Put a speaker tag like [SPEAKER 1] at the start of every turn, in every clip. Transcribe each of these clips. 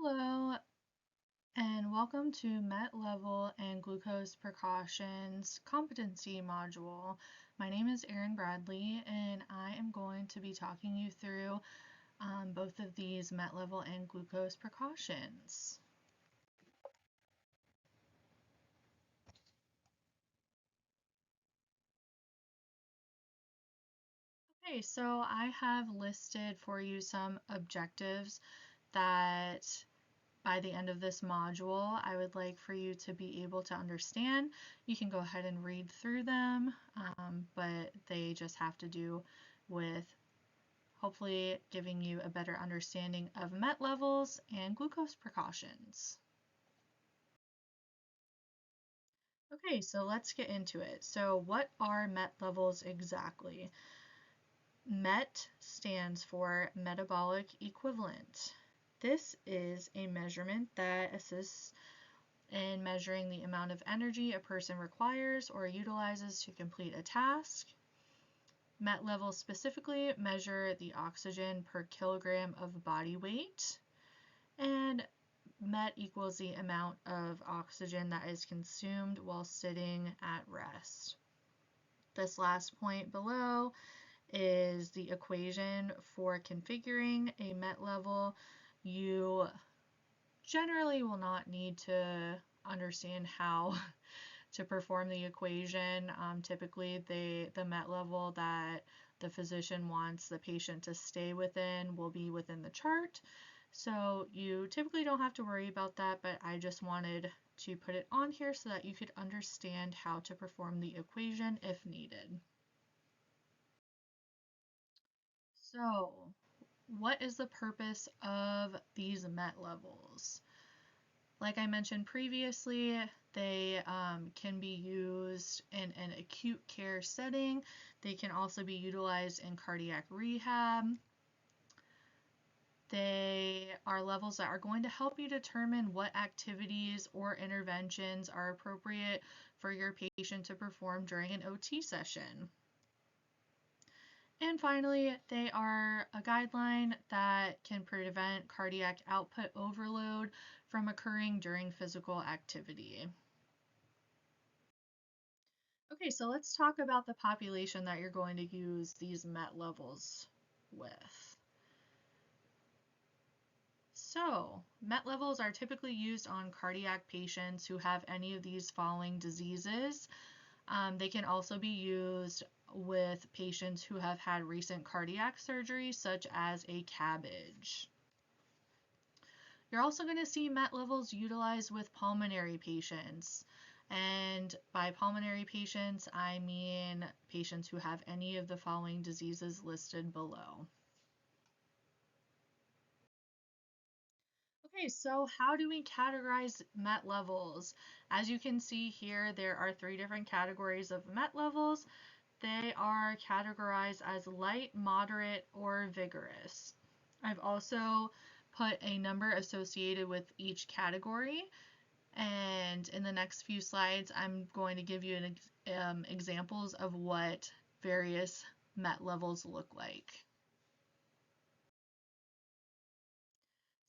[SPEAKER 1] Hello, and welcome to Met Level and Glucose Precautions Competency module. My name is Erin Bradley, and I am going to be talking you through both of these Met Level and Glucose Precautions. Okay, so I have listed for you some objectives that by the end of this module, I would like for you to be able to understand. You can go ahead and read through them, but they just have to do with hopefully giving you a better understanding of MET levels and glucose precautions. Okay, so let's get into it. So what are MET levels exactly? MET stands for metabolic equivalent. This is a measurement that assists in measuring the amount of energy a person requires or utilizes to complete a task. MET levels specifically measure the oxygen per kilogram of body weight, and MET equals the amount of oxygen that is consumed while sitting at rest. This last point below is the equation for configuring a MET level. You generally will not need to understand how to perform the equation. Typically, the MET level that the physician wants the patient to stay within will be within the chart. So you typically don't have to worry about that, but I just wanted to put it on here so that you could understand how to perform the equation if needed. So, what is the purpose of these MET levels? Like I mentioned previously, they can be used in an acute care setting. They can also be utilized in cardiac rehab. They are levels that are going to help you determine what activities or interventions are appropriate for your patient to perform during an OT session. And finally, they are a guideline that can prevent cardiac output overload from occurring during physical activity. Okay, so let's talk about the population that you're going to use these MET levels with. So, MET levels are typically used on cardiac patients who have any of these following diseases. They can also be used with patients who have had recent cardiac surgery, such as a CABG. You're also going to see MET levels utilized with pulmonary patients. And by pulmonary patients, I mean patients who have any of the following diseases listed below. Okay, so how do we categorize MET levels? As you can see here, there are 3 different categories of MET levels. They are categorized as light, moderate, or vigorous. I've also put a number associated with each category, and in the next few slides I'm going to give you examples of what various MET levels look like.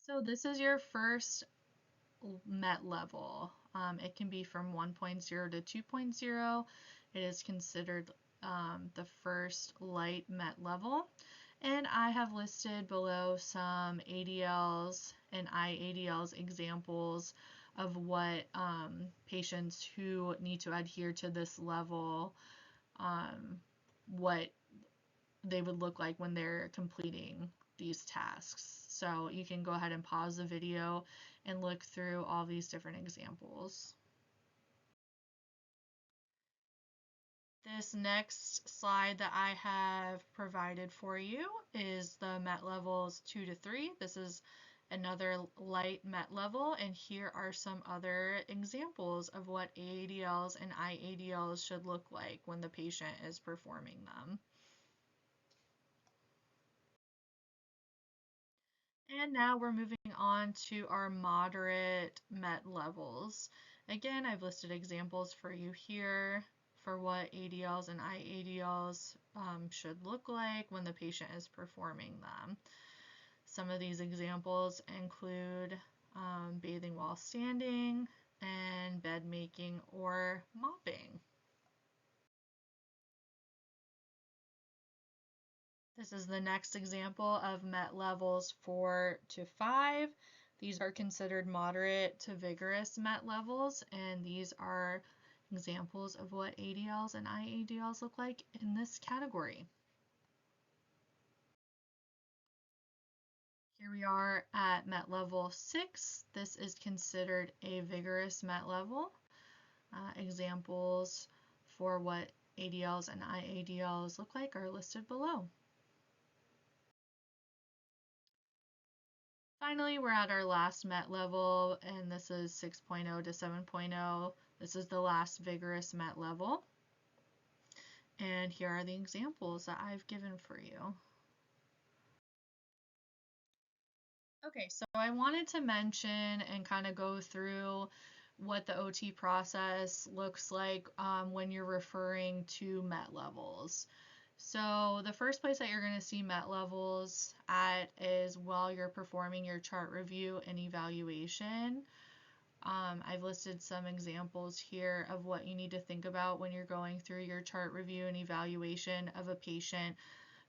[SPEAKER 1] So this is your first MET level. It can be from 1.0 to 2.0. It is considered the first light MET level. And I have listed below some ADLs and IADLs examples of what patients who need to adhere to this level, what they would look like when they're completing these tasks. So you can go ahead and pause the video and look through all these different examples. This next slide that I have provided for you is the MET levels 2 to 3. This is another light MET level, and here are some other examples of what AADLs and IADLs should look like when the patient is performing them. And now we're moving on to our moderate MET levels. Again, I've listed examples for you here for what ADLs and IADLs should look like when the patient is performing them. Some of these examples include bathing while standing, and bed making or mopping. This is the next example of MET levels 4 to 5. These are considered moderate to vigorous MET levels, and these are examples of what ADLs and IADLs look like in this category. Here we are at MET level 6. This is considered a vigorous MET level. Examples for what ADLs and IADLs look like are listed below. Finally, we're at our last MET level, and this is 6.0 to 7.0. This is the last vigorous MET level. And here are the examples that I've given for you. Okay, so I wanted to mention and kind of go through what the OT process looks like when you're referring to MET levels. So the first place that you're going to see MET levels at is while you're performing your chart review and evaluation. I've listed some examples here of what you need to think about when you're going through your chart review and evaluation of a patient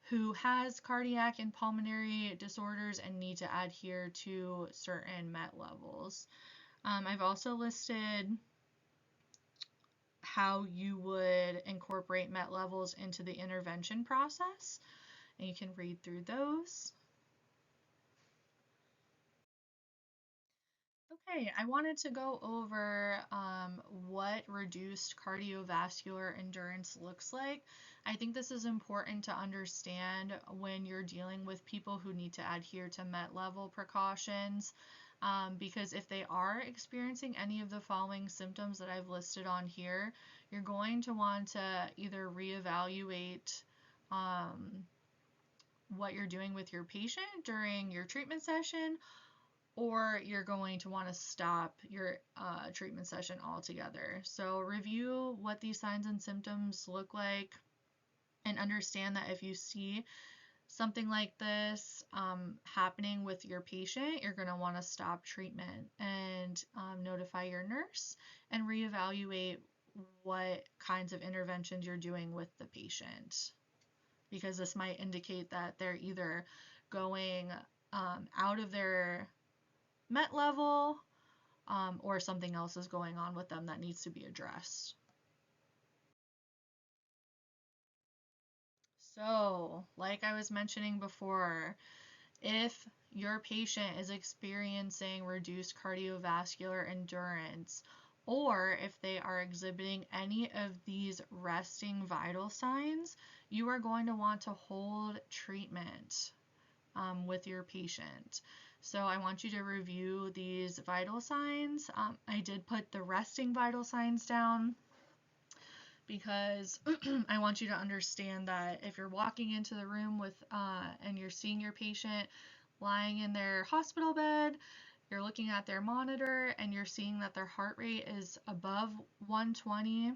[SPEAKER 1] who has cardiac and pulmonary disorders and need to adhere to certain MET levels. I've also listed how you would incorporate MET levels into the intervention process, and you can read through those. Okay, I wanted to go over what reduced cardiovascular endurance looks like. I think this is important to understand when you're dealing with people who need to adhere to MET level precautions, because if they are experiencing any of the following symptoms that I've listed on here, you're going to want to either reevaluate what you're doing with your patient during your treatment session, or you're going to want to stop your treatment session altogether. So review what these signs and symptoms look like and understand that if you see something like this happening with your patient, you're going to want to stop treatment and notify your nurse and reevaluate what kinds of interventions you're doing with the patient, because this might indicate that they're either going out of their MET level, or something else is going on with them that needs to be addressed. So, like I was mentioning before, if your patient is experiencing reduced cardiovascular endurance, or if they are exhibiting any of these resting vital signs, you are going to want to hold treatment with your patient. So I want you to review these vital signs. I did put the resting vital signs down because I want you to understand that if you're walking into the room with and you're seeing your patient lying in their hospital bed, you're looking at their monitor and you're seeing that their heart rate is above 120,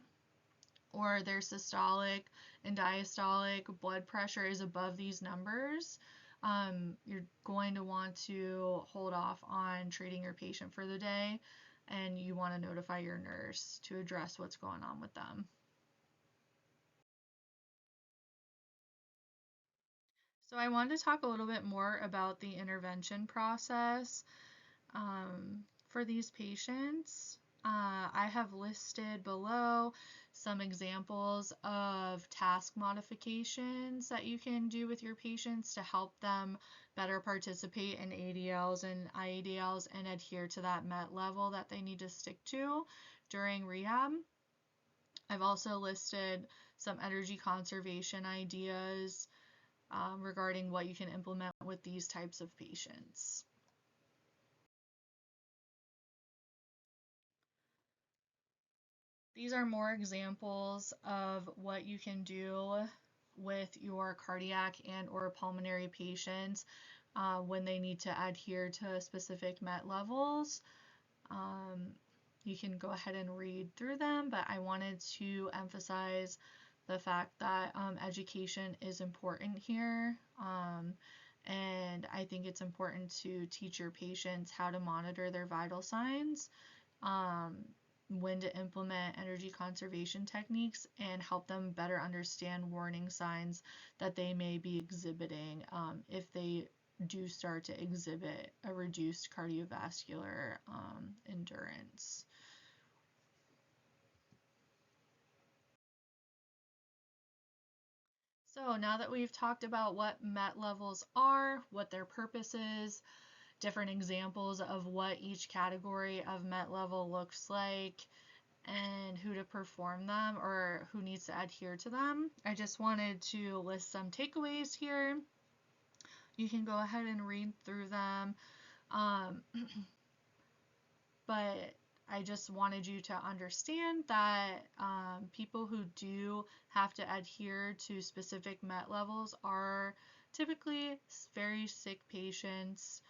[SPEAKER 1] or their systolic and diastolic blood pressure is above these numbers, you're going to want to hold off on treating your patient for the day, and you want to notify your nurse to address what's going on with them. So I wanted to talk a little bit more about the intervention process for these patients. I have listed below some examples of task modifications that you can do with your patients to help them better participate in ADLs and IADLs and adhere to that MET level that they need to stick to during rehab. I've also listed some energy conservation ideas regarding what you can implement with these types of patients. These are more examples of what you can do with your cardiac and or pulmonary patients when they need to adhere to specific MET levels. You can go ahead and read through them, but I wanted to emphasize the fact that education is important here, And I think it's important to teach your patients how to monitor their vital signs, um, when to implement energy conservation techniques, and help them better understand warning signs that they may be exhibiting if they do start to exhibit a reduced cardiovascular endurance. So now that we've talked about what MET levels are, what their purpose is, different examples of what each category of MET level looks like, and who to perform them or who needs to adhere to them, I just wanted to list some takeaways here. You can go ahead and read through them. Um, but I just wanted you to understand that people who do have to adhere to specific MET levels are typically very sick patients.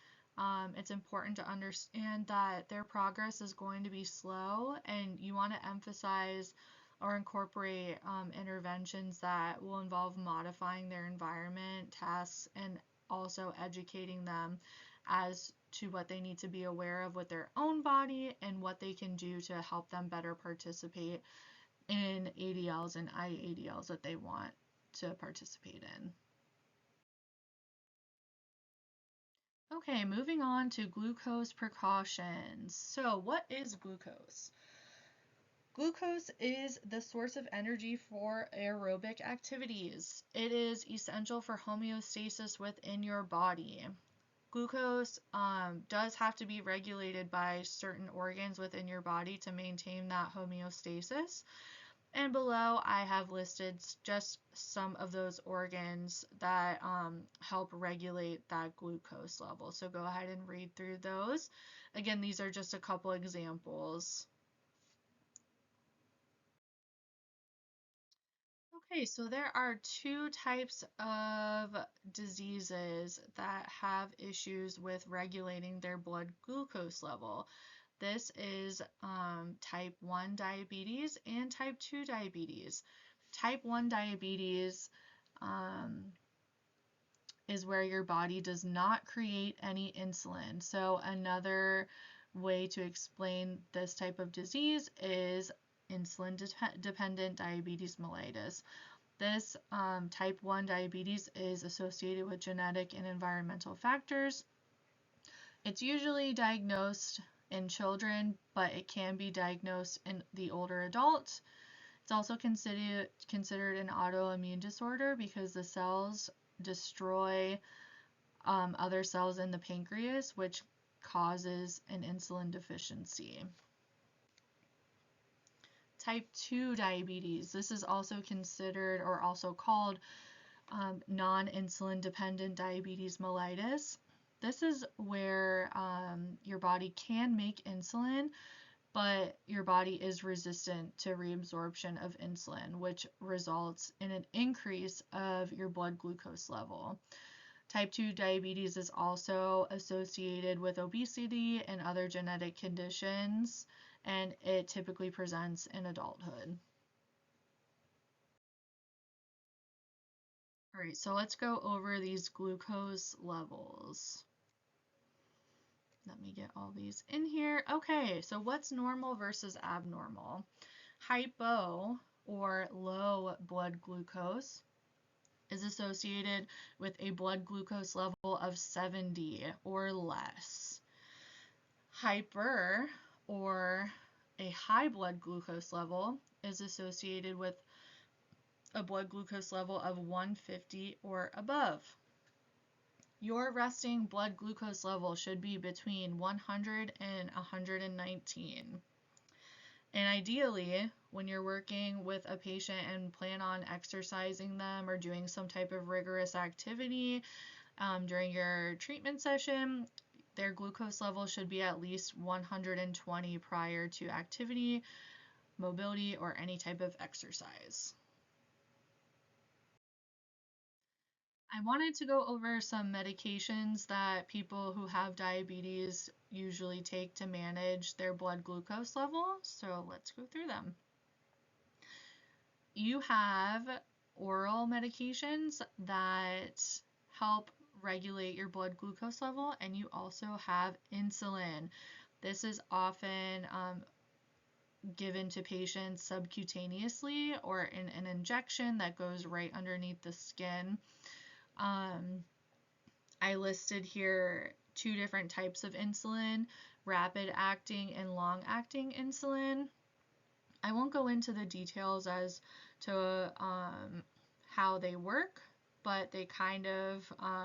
[SPEAKER 1] It's important to understand that their progress is going to be slow, and you want to emphasize or incorporate interventions that will involve modifying their environment, tasks, and also educating them as to what they need to be aware of with their own body and what they can do to help them better participate in ADLs and IADLs that they want to participate in. Okay, moving on to glucose precautions. So, what is glucose? Glucose is the source of energy for aerobic activities. It is essential for homeostasis within your body. Glucose does have to be regulated by certain organs within your body to maintain that homeostasis. And below, I have listed just some of those organs that help regulate that glucose level. So go ahead and read through those. Again, these are just a couple examples. Okay, so there are two types of diseases that have issues with regulating their blood glucose level. This is type 1 diabetes and type 2 diabetes. Type 1 diabetes is where your body does not create any insulin. So another way to explain this type of disease is insulin-dependent diabetes mellitus. This type 1 diabetes is associated with genetic and environmental factors. It's usually diagnosed in children, but it can be diagnosed in the older adult. It's also considered an autoimmune disorder because the cells destroy other cells in the pancreas, which causes an insulin deficiency. Type 2 diabetes. This is also considered or also called non-insulin dependent diabetes mellitus. This is where your body can make insulin, but your body is resistant to reabsorption of insulin, which results in an increase of your blood glucose level. Type 2 diabetes is also associated with obesity and other genetic conditions, and it typically presents in adulthood. All right, so let's go over these glucose levels. Let me get all these in here. Okay, so what's normal versus abnormal? Hypo, or low blood glucose, is associated with a blood glucose level of 70 or less. Hyper, or a high blood glucose level, is associated with a blood glucose level of 150 or above. Your resting blood glucose level should be between 100 and 119. And ideally, when you're working with a patient and plan on exercising them or doing some type of rigorous activity during your treatment session, their glucose level should be at least 120 prior to activity, mobility, or any type of exercise. I wanted to go over some medications that people who have diabetes usually take to manage their blood glucose level, so let's go through them. You have oral medications that help regulate your blood glucose level, and you also have insulin. This is often given to patients subcutaneously or in an injection that goes right underneath the skin. I listed here two different types of insulin, rapid acting and long acting insulin. I won't go into the details as to how they work, but they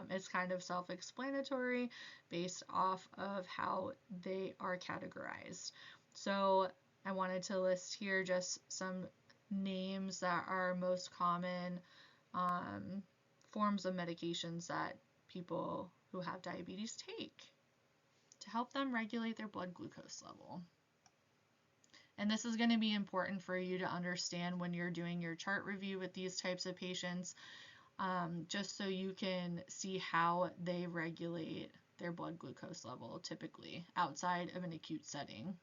[SPEAKER 1] it's kind of self-explanatory based off of how they are categorized. So I wanted to list here just some names that are most common forms of medications that people who have diabetes take to help them regulate their blood glucose level. And this is going to be important for you to understand when you're doing your chart review with these types of patients, just so you can see how they regulate their blood glucose level typically outside of an acute setting.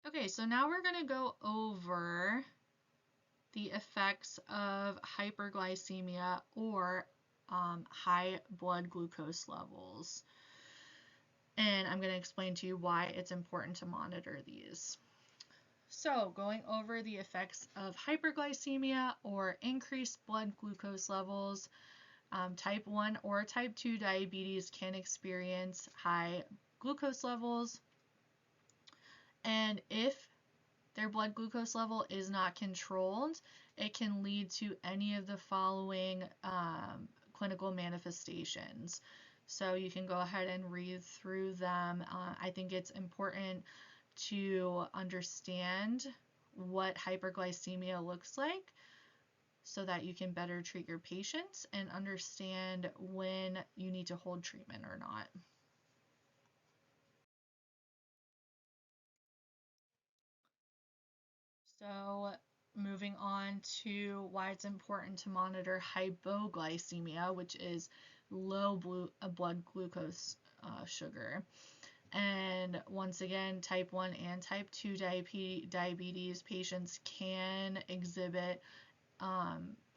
[SPEAKER 1] Okay, so now we're going to go over the effects of hyperglycemia or high blood glucose levels. And I'm going to explain to you why it's important to monitor these. So, going over the effects of hyperglycemia or increased blood glucose levels, type 1 or type 2 diabetes can experience high glucose levels. And if their blood glucose level is not controlled, it can lead to any of the following clinical manifestations. So you can go ahead and read through them. I think it's important to understand what hyperglycemia looks like so that you can better treat your patients and understand when you need to hold treatment or not. So moving on to why it's important to monitor hypoglycemia, which is low blood glucose sugar. And once again, type 1 and type 2 diabetes patients can exhibit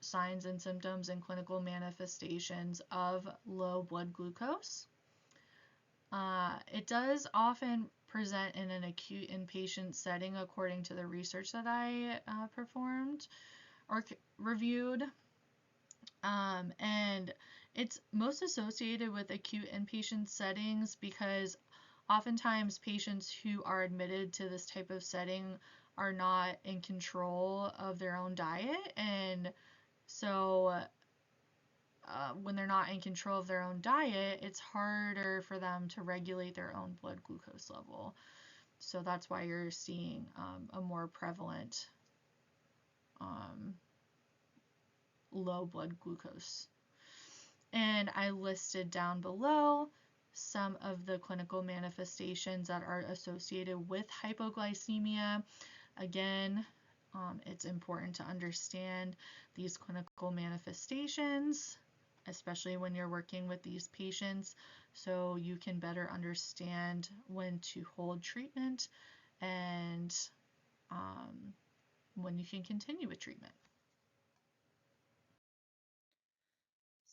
[SPEAKER 1] signs and symptoms and clinical manifestations of low blood glucose. It does often present in an acute inpatient setting according to the research that I performed or reviewed. And it's most associated with acute inpatient settings because oftentimes patients who are admitted to this type of setting are not in control of their own diet, and so when they're not in control of their own diet, it's harder for them to regulate their own blood glucose level. So that's why you're seeing a more prevalent low blood glucose. And I listed down below some of the clinical manifestations that are associated with hypoglycemia. Again, it's important to understand these clinical manifestations, especially when you're working with these patients, so you can better understand when to hold treatment and when you can continue with treatment.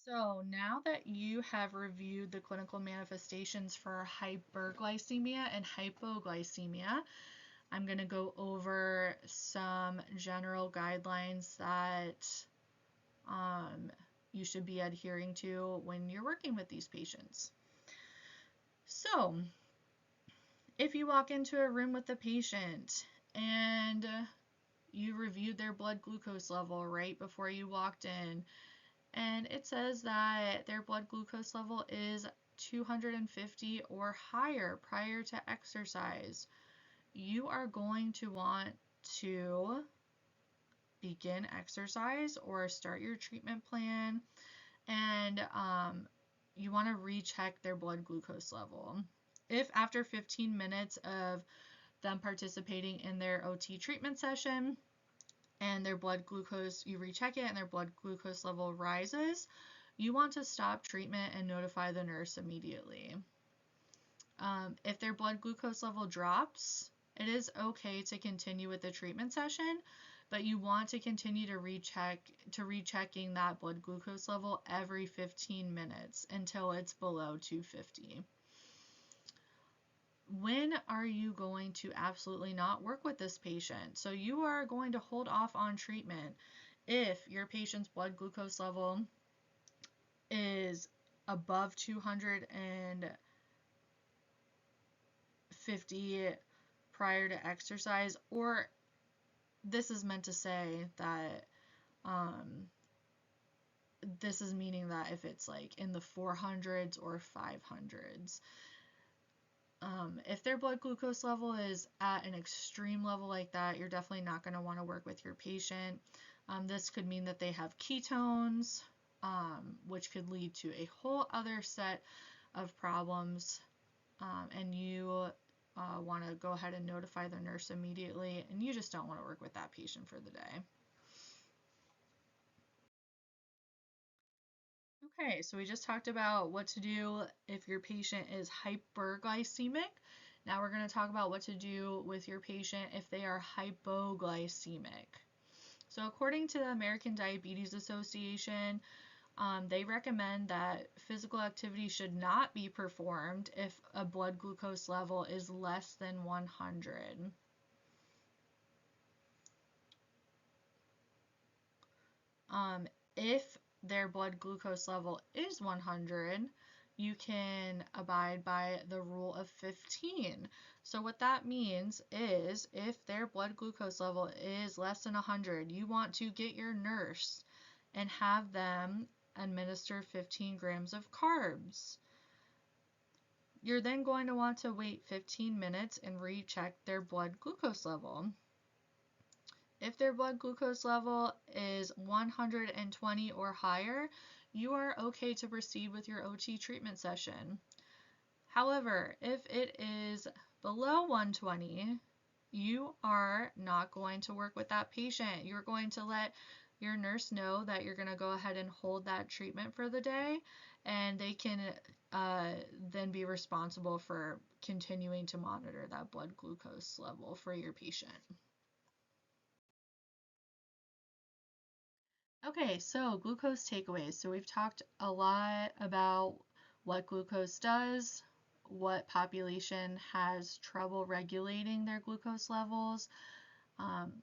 [SPEAKER 1] So now that you have reviewed the clinical manifestations for hyperglycemia and hypoglycemia, I'm going to go over some general guidelines that you should be adhering to when you're working with these patients. So, if you walk into a room with a patient and you reviewed their blood glucose level right before you walked in, and it says that their blood glucose level is 250 or higher prior to exercise, you are going to want to begin exercise or start your treatment plan, and you want to recheck their blood glucose level. If after 15 minutes of them participating in their OT treatment session and their blood glucose, you recheck it and their blood glucose level rises, you want to stop treatment and notify the nurse immediately. If their blood glucose level drops, it is okay to continue with the treatment session, but you want to continue to rechecking that blood glucose level every 15 minutes until it's below 250. When are you going to absolutely not work with this patient? So you are going to hold off on treatment if your patient's blood glucose level is above 250 prior to exercise, or this is meant to say that this is meaning that if it's like in the 400s or 500s. If their blood glucose level is at an extreme level like that, you're definitely not going to want to work with your patient. This could mean that they have ketones, which could lead to a whole other set of problems, and you want to go ahead and notify the nurse immediately, and you just don't want to work with that patient for the day. Okay, so we just talked about what to do if your patient is hyperglycemic. Now we're going to talk about what to do with your patient if they are hypoglycemic. So according to the American Diabetes Association, they recommend that physical activity should not be performed if a blood glucose level is less than 100. If their blood glucose level is 100, you can abide by the rule of 15. So what that means is if their blood glucose level is less than 100, you want to get your nurse and have them administer 15 grams of carbs. You're then going to want to wait 15 minutes and recheck their blood glucose level. If their blood glucose level is 120 or higher, you are okay to proceed with your OT treatment session. However, if it is below 120, you are not going to work with that patient. You're going to let your nurse know that you're going to go ahead and hold that treatment for the day, and they can then be responsible for continuing to monitor that blood glucose level for your patient. Okay, so glucose takeaways. So we've talked a lot about what glucose does, what population has trouble regulating their glucose levels, um,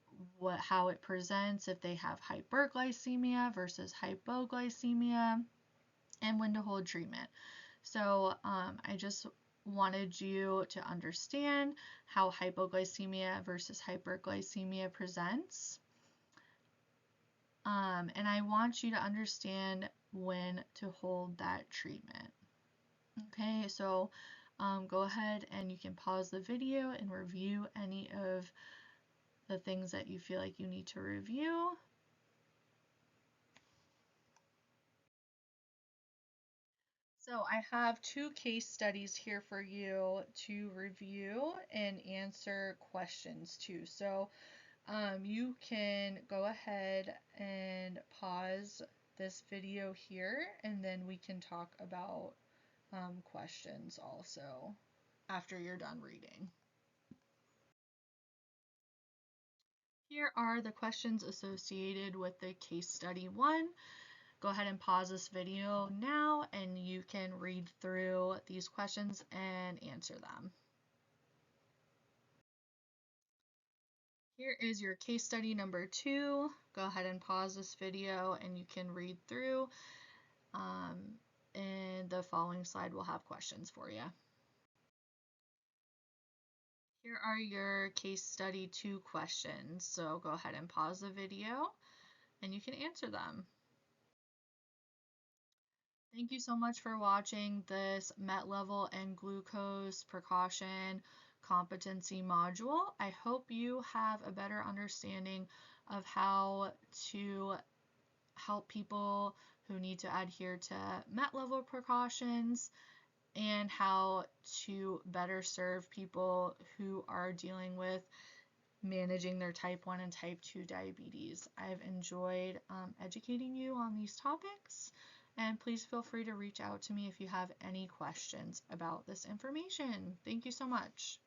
[SPEAKER 1] how it presents if they have hyperglycemia versus hypoglycemia, and when to hold treatment. So I just wanted you to understand how hypoglycemia versus hyperglycemia presents. And I want you to understand when to hold that treatment. Okay, so go ahead and you can pause the video and review any of the things that you feel like you need to review. So I have 2 case studies here for you to review and answer questions to. So you can go ahead and pause this video here, and then we can talk about questions also after you're done reading. Here are the questions associated with the case study 1. Go ahead and pause this video now, and you can read through these questions and answer them. Here is your case study number 2. Go ahead and pause this video and you can read through. And the following slide will have questions for you. Here are your case study 2 questions. So go ahead and pause the video and you can answer them. Thank you so much for watching this MET level and glucose precaution competency module. I hope you have a better understanding of how to help people who need to adhere to MET level precautions and how to better serve people who are dealing with managing their type 1 and type 2 diabetes. I've enjoyed educating you on these topics, and please feel free to reach out to me if you have any questions about this information. Thank you so much.